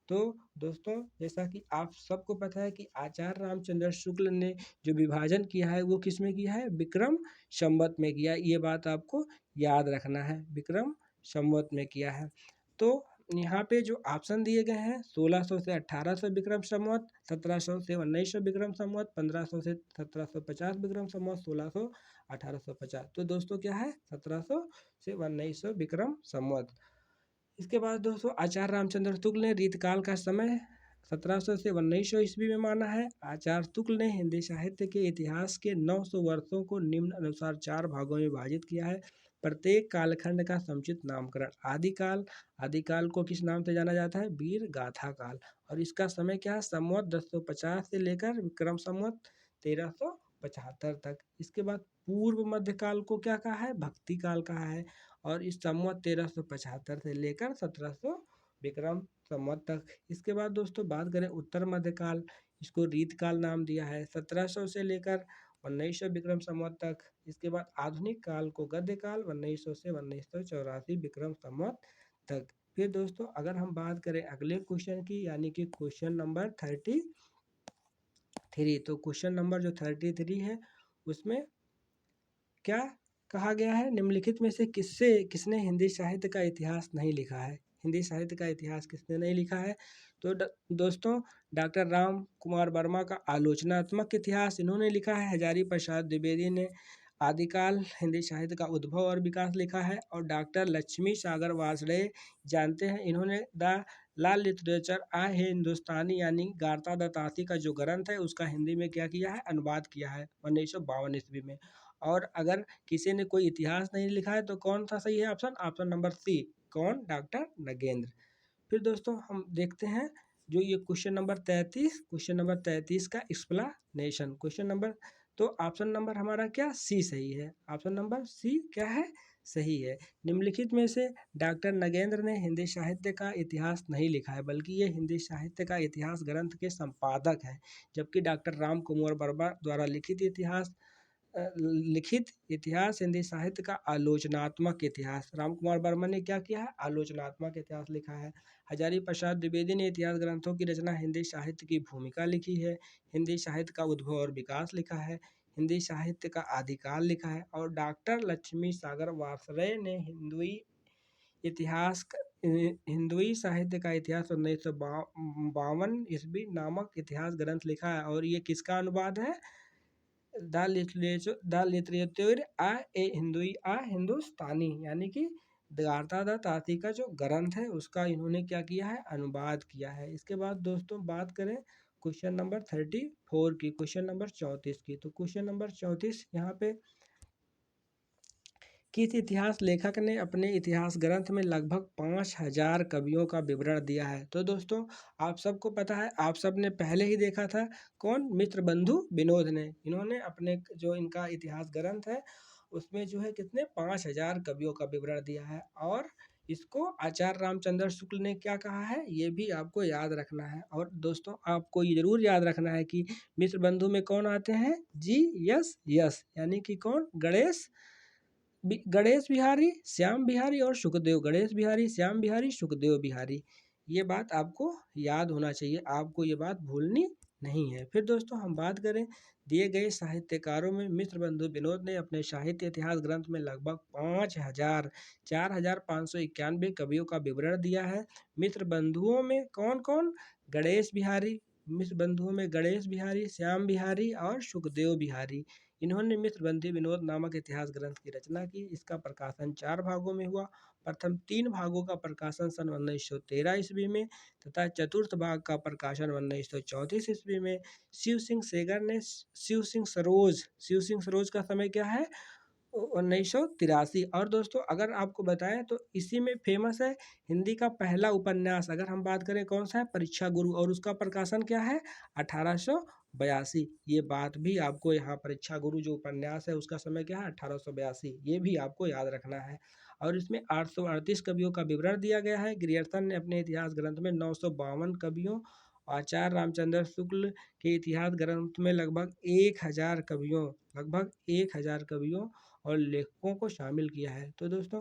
तो दोस्तों जैसा कि आप सबको पता है कि आचार्य रामचंद्र शुक्ल ने जो विभाजन किया है वो किस में किया है? विक्रम संवत में किया। ये बात आपको याद रखना है, विक्रम संवत में किया है। तो यहाँ पे जो ऑप्शन दिए गए हैं 1600 से 1800 विक्रम संवत, 1700 से 1900 विक्रम संवत, 1500 से 1750 विक्रम संवत, 1600 1850। तो दोस्तों क्या है? 1700 से 1900 विक्रम संवत। इसके बाद दोस्तों आचार्य रामचंद्र शुक्ल ने रीतकाल का समय 1700 से 1900 ईस्वी में माना है। आचार्य शुक्ल ने हिंदी साहित्य के इतिहास के 900 वर्षों को निम्न अनुसार 4 भागों में विभाजित किया है। प्रत्येक कालखंड का समुचित नामकरण। आदिकाल को किस नाम से जाना जाता है? वीर गाथा काल। और इसका समय क्या है? संवत 1050 से लेकर विक्रम संवत 1375 तक। इसके बाद पूर्व मध्यकाल को क्या कहा है? भक्ति काल कहा है। और इस संवत 1375 से लेकर 1700 विक्रम संवत तक। इसके बाद दोस्तों बात करें उत्तर मध्यकाल, इसको रीतकाल नाम दिया है, 1700 से लेकर 1900 विक्रम संवत तक। इसके बाद आधुनिक काल को गद्य काल 1900 से 1984 विक्रम संवत तक। फिर दोस्तों अगर हम बात करें अगले क्वेश्चन की, यानी कि क्वेश्चन नंबर 33, तो क्वेश्चन नंबर जो 33 है उसमें क्या कहा गया है? निम्नलिखित में से किसने हिंदी साहित्य का इतिहास नहीं लिखा है? हिंदी साहित्य का इतिहास किसने नहीं लिखा है? तो दोस्तों डॉक्टर राम कुमार वर्मा का आलोचनात्मक इतिहास इन्होंने लिखा है। हजारी प्रसाद द्विवेदी ने आदिकाल हिंदी साहित्य का उद्भव और विकास लिखा है। और डॉक्टर लक्ष्मी सागर वार्ष्णेय जानते हैं, इन्होंने द लाल लिटरेचर आ है हिंदुस्तानी यानी गारता दत्ताती का जो ग्रंथ है उसका हिंदी में क्या किया है, अनुवाद किया है 1952 ईस्वी में। और अगर किसी ने कोई इतिहास नहीं लिखा है तो कौन सा सही है ऑप्शन, ऑप्शन नंबर सी, कौन, डॉक्टर नगेंद्र। फिर दोस्तों हम देखते हैं जो ये क्वेश्चन नंबर 33 का एक्सप्लेनेशन, क्वेश्चन नंबर, तो ऑप्शन नंबर हमारा क्या, सी सही है, ऑप्शन नंबर सी क्या है, सही है। निम्नलिखित में से डॉक्टर नगेंद्र ने हिंदी साहित्य का इतिहास नहीं लिखा है, बल्कि ये हिंदी साहित्य का इतिहास ग्रंथ के संपादक हैं, जबकि डॉक्टर राम कुमार वर्मा द्वारा लिखित इतिहास हिंदी साहित्य का आलोचनात्मक इतिहास। राम कुमार वर्मा ने क्या किया है, आलोचनात्मक इतिहास लिखा है। हजारी प्रसाद द्विवेदी ने इतिहास ग्रंथों की रचना हिंदी साहित्य की भूमिका लिखी है। हिंदी साहित्य का उद्भव और विकास लिखा है। हिंदी साहित्य का आदिकाल लिखा है। और डॉक्टर लक्ष्मी सागर वार्ष्णेय ने हिंदुई साहित्य का इतिहास 1952 ईस्वी नामक इतिहास ग्रंथ लिखा है। और ये किसका अनुवाद है, द लिटरेचर आ हिंदुस्तानी यानी कि गारता दत्ताती का जो ग्रंथ है उसका इन्होंने क्या किया है, अनुवाद किया है। इसके बाद दोस्तों बात करें क्वेश्चन नंबर 34 की, क्वेश्चन नंबर 34 की, तो क्वेश्चन नंबर 34 यहाँ पे, किस इतिहास लेखक ने अपने इतिहास ग्रंथ में लगभग 5000 कवियों का विवरण दिया है। तो दोस्तों आप सबको पता है, आप सब ने पहले ही देखा था, कौन, मित्रबंधु विनोद ने, इन्होंने अपने जो इनका इतिहास ग्रंथ है उसमें जो है कितने, 5000 कवियों का विवरण दिया है। और इसको आचार्य रामचंद्र शुक्ल ने क्या कहा है, ये भी आपको याद रखना है। और दोस्तों आपको ये जरूर याद रखना है कि मित्रबंधु में कौन आते हैं, जी यस यस, यानी कि कौन, गणेश बिहारी, श्याम बिहारी और सुखदेव, गणेश बिहारी, श्याम बिहारी, सुखदेव बिहारी। ये बात आपको याद होना चाहिए, आपको ये बात भूलनी नहीं है। फिर दोस्तों हम बात करें दिए गए साहित्यकारों में, मित्रबंधु विनोद ने अपने साहित्य इतिहास ग्रंथ में लगभग 4591 कवियों का विवरण दिया है। मित्र बंधुओं में कौन कौन, गणेश बिहारी, मित्र बंधुओं में गणेश बिहारी, श्याम बिहारी और सुखदेव बिहारी, इन्होंने मित्रबंधु विनोद नामक इतिहास ग्रंथ की रचना की। इसका प्रकाशन 4 भागों में हुआ। प्रथम 3 भागों का प्रकाशन सन 1913 ईस्वी में तथा चतुर्थ भाग का प्रकाशन 1934 ईस्वी में। शिव सिंह सरोज का समय क्या है, 1983। और दोस्तों अगर आपको बताएं तो इसी में फेमस है हिंदी का पहला उपन्यास, अगर हम बात करें कौन सा है, परीक्षा गुरु, और उसका प्रकाशन क्या है, 1882। ये बात भी आपको यहाँ, परीक्षा गुरु जो उपन्यास है उसका समय क्या है, 1882, ये भी आपको याद रखना है। और इसमें 838 कवियों का विवरण दिया गया है। ग्रियर्सन ने अपने इतिहास ग्रंथ में 952 कवियों, आचार्य रामचंद्र शुक्ल के इतिहास ग्रंथ में लगभग 1000 कवियों और लेखकों को शामिल किया है। तो दोस्तों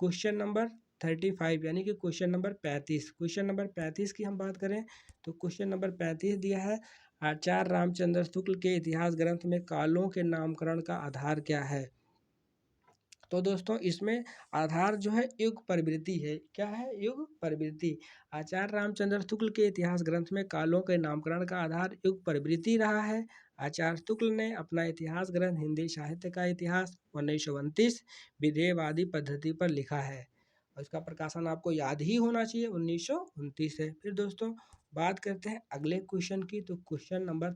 क्वेश्चन नंबर 35 यानी कि क्वेश्चन नंबर 35 की हम बात करें तो क्वेश्चन नंबर 35 दिया है, आचार्य रामचंद्र शुक्ल के इतिहास ग्रंथ में कालों के नामकरण का आधार क्या है। तो दोस्तों इसमें आधार जो है युग प्रवृत्ति है, क्या है, युग प्रवृत्ति। आचार्य रामचंद्र शुक्ल के इतिहास ग्रंथ में कालों के नामकरण का आधार युग प्रवृत्ति रहा है। आचार्य शुक्ल ने अपना इतिहास ग्रंथ हिंदी साहित्य का इतिहास 1929 विधेयवादी पद्धति पर लिखा है और इसका प्रकाशन आपको याद ही होना चाहिए, 1929 है। फिर दोस्तों बात करते हैं अगले क्वेश्चन की, तो क्वेश्चन नंबर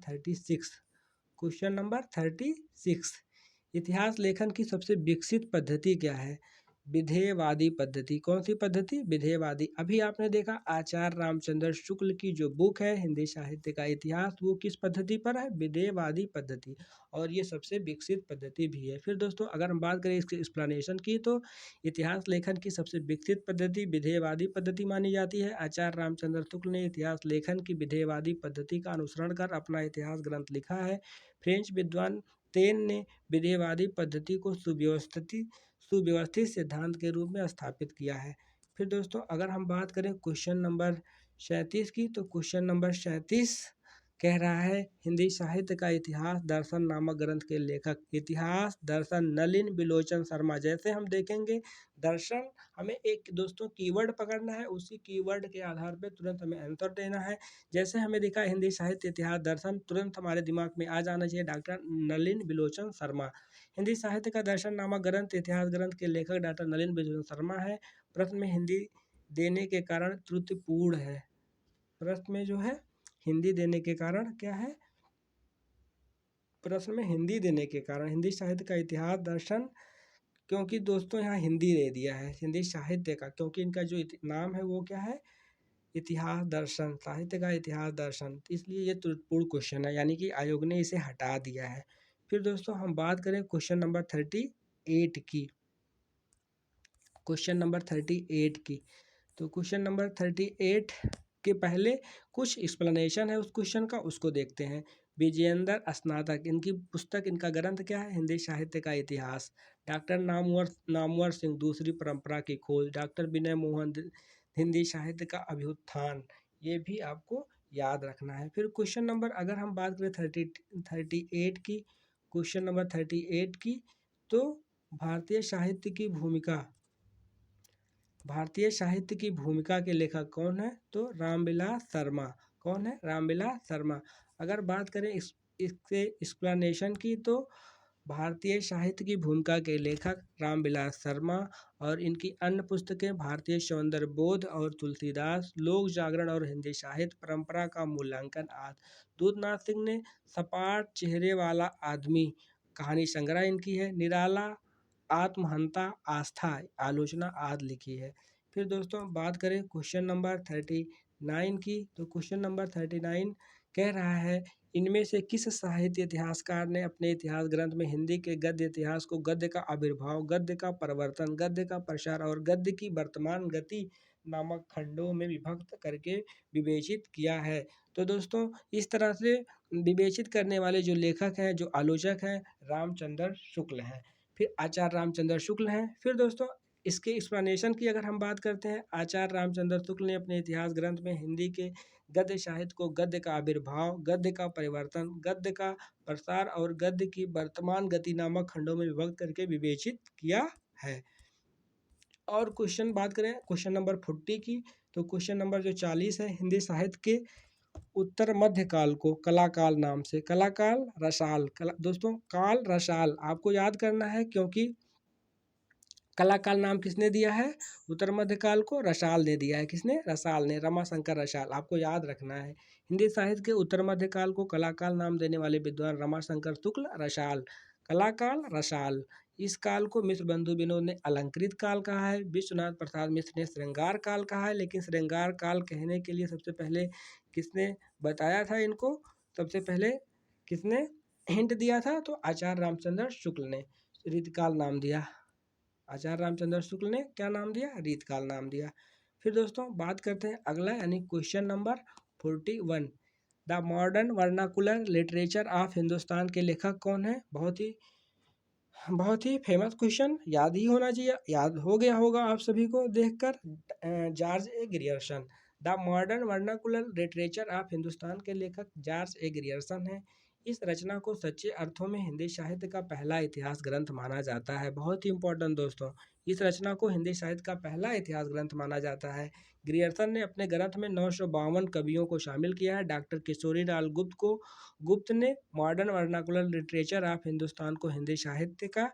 36, इतिहास लेखन की सबसे विकसित पद्धति क्या है, विधेयवादी पद्धति। कौन सी पद्धति, विधेयवादी। अभी आपने देखा आचार्य रामचंद्र शुक्ल की जो बुक है हिंदी साहित्य का इतिहास, वो किस पद्धति पर है, विधेयवादी पद्धति, और ये सबसे विकसित पद्धति भी है। फिर दोस्तों अगर हम बात करें इसके एक्सप्लेनेशन की, तो इतिहास लेखन की सबसे विकसित पद्धति विधेयवादी पद्धति मानी जाती है। आचार्य रामचंद्र शुक्ल ने इतिहास लेखन की विधेयवादी पद्धति का अनुसरण कर अपना इतिहास ग्रंथ लिखा है। फ्रेंच विद्वान तेन ने विधेयवादी पद्धति को सुव्यवस्थित सिद्धांत के रूप में स्थापित किया है। फिर दोस्तों अगर हम बात करें क्वेश्चन नंबर 37 की, तो क्वेश्चन नंबर 37 कह रहा है, हिंदी साहित्य का इतिहास दर्शन नामक ग्रंथ के लेखक, इतिहास दर्शन नलिन बिलोचन शर्मा। जैसे हम देखेंगे दर्शन, हमें एक दोस्तों कीवर्ड पकड़ना है, उसी कीवर्ड के आधार पर तुरंत हमें आंसर देना है। जैसे हमें दिखा हिंदी साहित्य इतिहास दर्शन, तुरंत हमारे दिमाग में आ जाना चाहिए डॉक्टर नलिन बिलोचन शर्मा। हिंदी साहित्य का दर्शन नामक ग्रंथ इतिहास ग्रंथ के लेखक डॉक्टर नलिन बिलोचन शर्मा है। प्रश्न में हिंदी देने के कारण त्रुटिपूर्ण है। प्रश्न में जो है हिंदी देने के कारण क्या है, प्रश्न में हिंदी देने के कारण हिंदी साहित्य का इतिहास दर्शन, क्योंकि दोस्तों यहाँ हिंदी दे दिया है हिंदी साहित्य का, क्योंकि इनका जो नाम है वो क्या है, इतिहास दर्शन, साहित्य का इतिहास दर्शन, इसलिए ये त्रुटिपूर्ण क्वेश्चन है, यानी कि आयोग ने इसे हटा दिया है। फिर दोस्तों हम बात करें क्वेश्चन नंबर 38 की, क्वेश्चन नंबर 38 की, तो क्वेश्चन नंबर 38 के पहले कुछ एक्सप्लेनेशन है उस क्वेश्चन का, उसको देखते हैं। विजयेंद्र स्नातक, इनकी पुस्तक, इनका ग्रंथ क्या है, हिंदी साहित्य का इतिहास। डॉक्टर नामवर सिंह, दूसरी परंपरा की खोज। डॉक्टर विनय मोहन, हिंदी साहित्य का अभ्युत्थान। ये भी आपको याद रखना है। फिर क्वेश्चन नंबर अगर हम बात करें 38 की, क्वेश्चन नंबर 38 की, तो भारतीय साहित्य की भूमिका, भारतीय साहित्य की भूमिका के लेखक कौन है, तो रामविलास शर्मा। कौन है, रामविलास शर्मा। अगर बात करें इसके एक्सप्लेनेशन की, तो भारतीय साहित्य की भूमिका के लेखक रामविलास शर्मा, और इनकी अन्य पुस्तकें भारतीय सौंदर्य बोध और तुलसीदास, लोक जागरण और हिंदी साहित्य परंपरा का मूल्यांकन आदि। दूधनाथ सिंह ने सपाट चेहरे वाला आदमी कहानी संग्रह इनकी है। निराला, आत्महंता, आस्था, आलोचना आदि लिखी है। फिर दोस्तों बात करें क्वेश्चन नंबर 39 की, तो क्वेश्चन नंबर 39 कह रहा है, इनमें से किस साहित्य इतिहासकार ने अपने इतिहास ग्रंथ में हिंदी के गद्य इतिहास को गद्य का आविर्भाव, गद्य का परिवर्तन, गद्य का प्रसार और गद्य की वर्तमान गति नामक खंडों में विभक्त करके विवेचित किया है। तो दोस्तों इस तरह से विवेचित करने वाले जो लेखक हैं, जो आलोचक हैं, रामचंद्र शुक्ल हैं। फिर आचार्य रामचंद्र शुक्ल हैं। फिर दोस्तों इसके एक्सप्लेनेशन की अगर हम बात करते हैं, आचार्य रामचंद्र शुक्ल ने अपने इतिहास ग्रंथ में हिंदी के गद्य साहित्य को गद्य का आविर्भाव, गद्य का परिवर्तन, गद्य का प्रसार और गद्य की वर्तमान गति नामक खंडों में विभक्त करके विवेचित किया है। और क्वेश्चन बात करें क्वेश्चन नंबर 40 की, तो क्वेश्चन नंबर जो 40 है, हिंदी साहित्य के उत्तर मध्य काल को कलाकाल नाम से, कलाकाल, रसाल, दोस्तों काल, रसाल आपको याद करना है, क्योंकि कलाकाल नाम किसने दिया है, उत्तर मध्य काल को रसाल ने दिया है। किसने, रसाल ने, रमाशंकर रसाल, आपको याद रखना है। हिंदी साहित्य के उत्तर मध्य काल को कलाकाल नाम देने वाले विद्वान रमाशंकर शुक्ल, रसाल, कलाकाल, रसाल। इस काल को मिश्र बंधु विनोद ने अलंकृत काल कहा है, विश्वनाथ प्रसाद मिश्र ने श्रृंगार काल कहा है। लेकिन श्रृंगार काल कहने के लिए सबसे पहले किसने बताया था इनको, सबसे पहले किसने हिंट दिया था, तो आचार्य रामचंद्र शुक्ल ने रीतकाल नाम दिया। आचार्य रामचंद्र शुक्ल ने क्या नाम दिया, रीतकाल नाम दिया। फिर दोस्तों बात करते हैं अगला, यानी question number 41, the modern vernacular literature of Hindustan के लेखक कौन है। बहुत ही फेमस क्वेश्चन, याद ही होना चाहिए, याद हो गया होगा आप सभी को देखकर, George A Grierson. The modern vernacular literature of Hindustan के लेखक जॉर्ज ए ग्रियर्सन है। इस रचना को सच्चे अर्थों में हिंदी साहित्य का पहला इतिहास ग्रंथ माना जाता है। बहुत ही इंपॉर्टेंट दोस्तों, इस रचना को हिंदी साहित्य का पहला इतिहास ग्रंथ माना जाता है। ग्रियर्सन ने अपने ग्रंथ में 952 कवियों को शामिल किया है। डॉक्टर किशोरीलाल गुप्त ने modern vernacular literature of Hindustan को हिंदी साहित्य का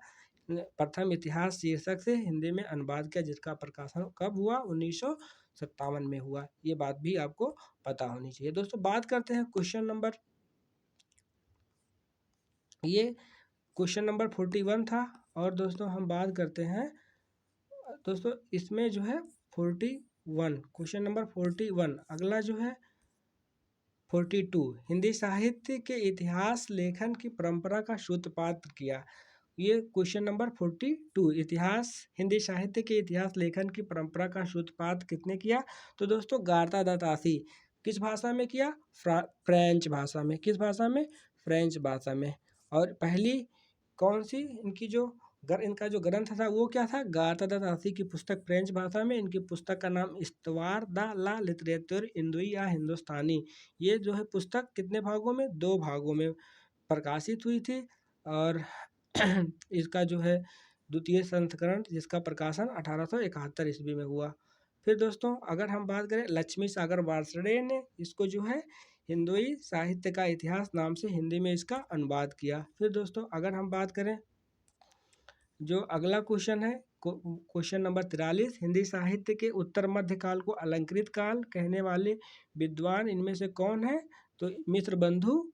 प्रथम इतिहास शीर्षक से हिंदी में अनुवाद किया, जिसका प्रकाशन कब हुआ, 1957 में हुआ। ये बात भी आपको पता होनी चाहिए। दोस्तों बात करते हैं क्वेश्चन नंबर, ये क्वेश्चन नंबर 41 था। और दोस्तों हम बात करते हैं दोस्तों इसमें जो है 41, क्वेश्चन नंबर 41, अगला जो है 42, हिंदी साहित्य के इतिहास लेखन की परंपरा का सूत्रपात किया। ये क्वेश्चन नंबर 42, इतिहास, हिंदी साहित्य के इतिहास लेखन की परंपरा का सूत्रपात किसने किया, तो दोस्तों गार्ता दत्तासी। किस भाषा में किया, फ्रेंच भाषा में। किस भाषा में, फ्रेंच भाषा में। और पहली कौन सी इनका जो ग्रंथ था वो क्या था, गार्ता दत्तासी की पुस्तक फ्रेंच भाषा में। इनकी पुस्तक का नाम इस्तवार द ला लिटरेचर इंदुई या हिंदुस्तानी। ये जो है पुस्तक कितने भागों में, 2 भागों में प्रकाशित हुई थी। और इसका जो है द्वितीय संस्करण, जिसका प्रकाशन 1871 ईस्वी में हुआ। फिर दोस्तों अगर हम बात करें, लक्ष्मी सागर वार्ष्णेय ने इसको जो है हिंदुई साहित्य का इतिहास नाम से हिंदी में इसका अनुवाद किया। फिर दोस्तों अगर हम बात करें, जो अगला क्वेश्चन है क्वेश्चन नंबर 43, हिंदी साहित्य के उत्तर मध्य काल को अलंकृत काल कहने वाले विद्वान इनमें से कौन है? तो मिश्र बंधु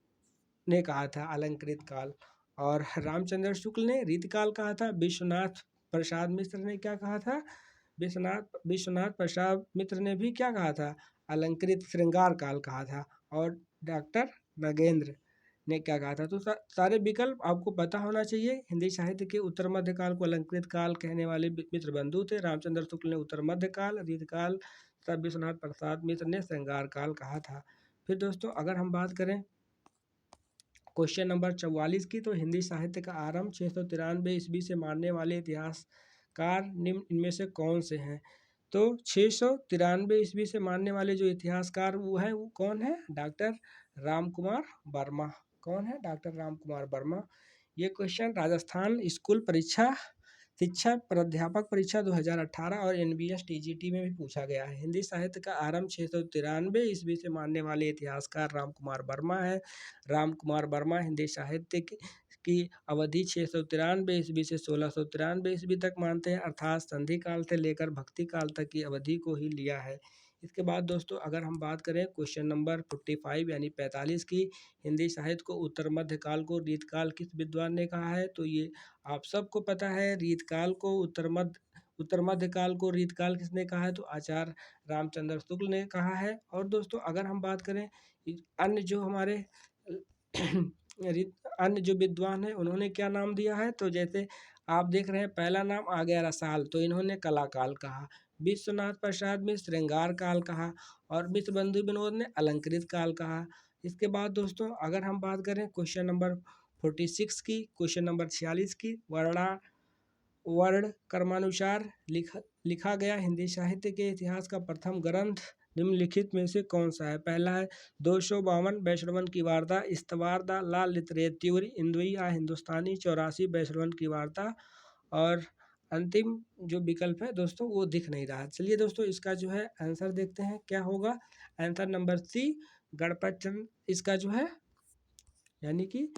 ने कहा था अलंकृत काल। और रामचंद्र शुक्ल ने रीतकाल कहा था। विश्वनाथ प्रसाद मिश्र ने क्या कहा था? विश्वनाथ प्रसाद मिश्र ने भी क्या कहा था? अलंकृत श्रृंगार काल कहा था। और डॉक्टर नगेंद्र ने क्या कहा था? तो सारे विकल्प आपको पता होना चाहिए। हिंदी साहित्य के उत्तर मध्य काल को अलंकृत काल कहने वाले मिश्र बंधु थे। रामचंद्र शुक्ल ने उत्तर मध्य काल, रीतकाल, तब विश्वनाथ प्रसाद मिश्र ने श्रृंगार काल कहा था। फिर दोस्तों अगर हम बात करें क्वेश्चन नंबर 44 की, तो हिंदी साहित्य का आरंभ 693 ईस्वी से मानने वाले इतिहासकार निम्न इनमें से कौन से हैं? तो 693 ईस्वी से मानने वाले जो इतिहासकार वो कौन है? डॉक्टर राम कुमार वर्मा। कौन है? डॉक्टर राम कुमार वर्मा। ये क्वेश्चन राजस्थान स्कूल परीक्षा शिक्षा प्राध्यापक परीक्षा 2018 और NBS TGT में भी पूछा गया है। हिंदी साहित्य का आरंभ 693 ईस्वी से मानने वाले इतिहासकार राम कुमार वर्मा है। राम कुमार वर्मा हिंदी साहित्य की अवधि 693 ईस्वी से 1693 ईस्वी तक मानते हैं, अर्थात संधि काल से लेकर भक्ति काल तक की अवधि को ही लिया है। इसके बाद दोस्तों अगर हम बात करें क्वेश्चन नंबर 45 यानी 45 की, हिंदी साहित्य को उत्तर मध्य काल को रीतकाल किस विद्वान ने कहा है? तो ये आप सबको पता है। रीतकाल को उत्तर मध्य काल को रीतकाल किसने कहा है? तो आचार्य रामचंद्र शुक्ल ने कहा है। और दोस्तों अगर हम बात करें अन्य जो हमारे अन्य जो विद्वान हैं उन्होंने क्या नाम दिया है? तो जैसे आप देख रहे हैं पहला नाम आ गया रसाल, तो इन्होंने कला काल कहा। विश्वनाथ प्रसाद में श्रृंगार काल कहा। और मिश्र बंधु विनोद ने अलंकृत काल कहा। इसके बाद दोस्तों अगर हम बात करें क्वेश्चन नंबर 46 की, क्वेश्चन नंबर 46 की, वर्ण क्रमानुसार लिखा गया हिंदी साहित्य के इतिहास का प्रथम ग्रंथ निम्नलिखित में से कौन सा है? पहला है 252 वैष्णवन की वार्ता, इस्तवारदा ला लिटरेत्यूरी इंदुई आ हिंदुस्तानी, 84 वैष्णवन की वार्ता। और अंतिम जो विकल्प है दोस्तों वो दिख नहीं रहा। चलिए दोस्तों इसका जो है आंसर देखते हैं क्या होगा। आंसर नंबर सी गणपत चंद्र इसका जो है यानी कि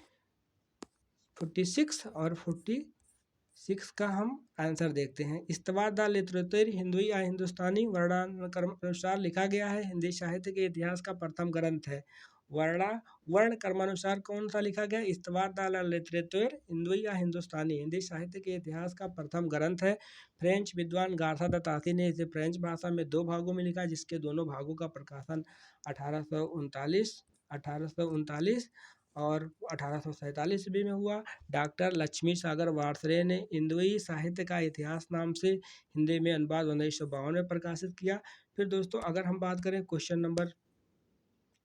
46 और 46 का हम आंसर देखते हैं। इस्तवार द लिटरेचर हिंदुई या हिंदुस्तानी वर्णानुक्रम अनुसार लिखा गया है, हिंदी साहित्य के इतिहास का प्रथम ग्रंथ है। वर्ण क्रमानुसार कौन सा लिखा गया? इस्तवार द लिटरेचर हिंदुई या हिंदुस्तानी हिंदी साहित्य के इतिहास का प्रथम ग्रंथ है। फ्रेंच विद्वान गार्था द तासी ने इसे फ्रेंच भाषा में 2 भागों में लिखा, जिसके दोनों भागों का प्रकाशन 1839 और 1847 ईस्वी में हुआ। डॉक्टर लक्ष्मी सागर वार्ष्णेय ने इंदुई साहित्य का इतिहास नाम से हिंदी में अनुवाद 1952 में प्रकाशित किया। फिर दोस्तों अगर हम बात करें क्वेश्चन नंबर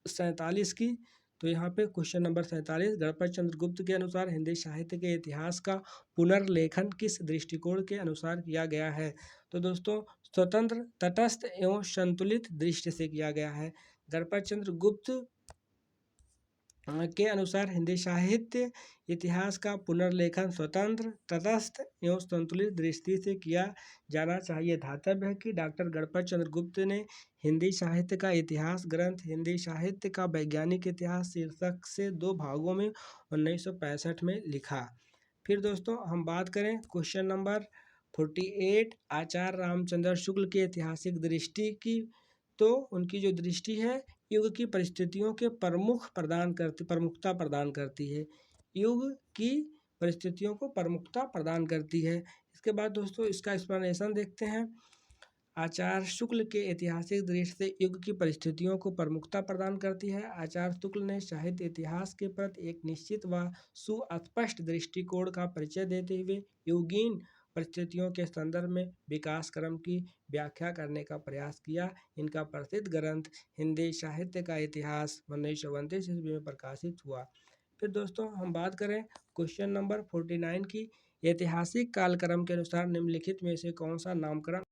47 की, तो यहाँ पे क्वेश्चन नंबर 47 गणपत चंद्र गुप्त के अनुसार हिंदी साहित्य के इतिहास का पुनर्लेखन किस दृष्टिकोण के अनुसार किया गया है? तो दोस्तों स्वतंत्र, तटस्थ एवं संतुलित दृष्टि से किया गया है। गणपत चंद्र गुप्त के अनुसार हिंदी साहित्य इतिहास का पुनर्लेखन स्वतंत्र, तटस्थ एवं संतुलित दृष्टि से किया जाना चाहिए। ध्यातव्य है कि डॉक्टर गणपत चंद्र गुप्त ने हिंदी साहित्य का इतिहास ग्रंथ हिंदी साहित्य का वैज्ञानिक इतिहास शीर्षक से 2 भागों में 1965 में लिखा। फिर दोस्तों हम बात करें क्वेश्चन नंबर 48 आचार्य रामचंद्र शुक्ल की ऐतिहासिक दृष्टि की, तो उनकी जो दृष्टि है युग की परिस्थितियों के प्रमुखता प्रदान करती है। युग की परिस्थितियों को प्रमुखता प्रदान करती है। इसके बाद दोस्तों इसका एक्सप्लेनेशन देखते हैं। आचार्य शुक्ल के ऐतिहासिक दृष्टि से युग की परिस्थितियों को प्रमुखता प्रदान करती है। आचार्य शुक्ल ने साहित्य इतिहास के प्रति एक निश्चित व सुस्पष्ट दृष्टिकोण का परिचय देते हुए युगीन परिस्थितियों के संदर्भ में विकास क्रम की व्याख्या करने का प्रयास किया। इनका प्रसिद्ध ग्रंथ हिंदी साहित्य का इतिहास 1929 ईस्वी में प्रकाशित हुआ। फिर दोस्तों हम बात करें क्वेश्चन नंबर 49 की, ऐतिहासिक कालक्रम के अनुसार निम्नलिखित में से कौन सा नामकरण